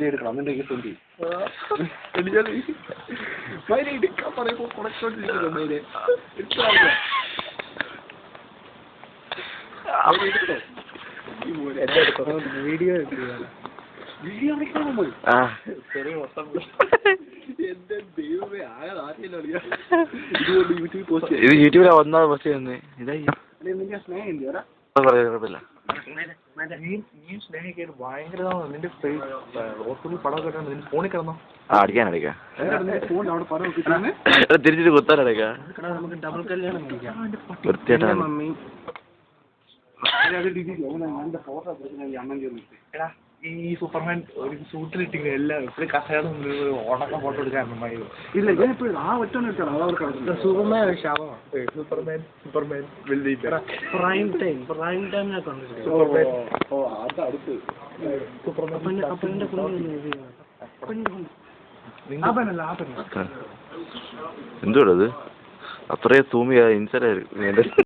എടുക്കണം എന്നുണ്ടെങ്കിൽ സ്വന്തി മൈര എടുക്കാൻ പറയുമ്പോ കൊണച്ചോണ്ടിരിക്കുന്നു മൈരെ വീഡിയോ വീഡിയോ എന്റെ ദൈവമേ ആകെ നാട്ടിലോ ഇതുകൊണ്ട് യൂട്യൂബിൽ പോസ്റ്റ് ഇത് യൂട്യൂബിൽ ഒന്നാമത് പോസ്റ്റ് ചെയ്യുന്നത് ഇതായി സ്നേഹം ഇല്ല കുഴപ്പമില്ല നിന്റെ ഫോണിൽ കിടന്നോ അടിക്കാനടിക്കാം തിരിച്ചിട്ട് കുത്താനടിക്കാം വൃത്തിയായിട്ടാണ് ഈ സൂപ്പർമാൻ ഒരു സൂട്ടിലിട്ടിങ്ങനെ എല്ലാം ഇപ്പോഴും കസേരം ഓണക്കം ഫോട്ടോ എടുക്കാറുണ്ട് ഇല്ല ഞാനിപ്പോഴും ആ ഒറ്റ സൂപ്പർമാൻ ശാപമാണ് സൂപ്പർമാൻ പ്രൈം ടൈം ഞാൻ കണ്ടിട്ടുണ്ട് എന്തുവാ അത്രയും തൂമിയ ഇൻസൈഡ്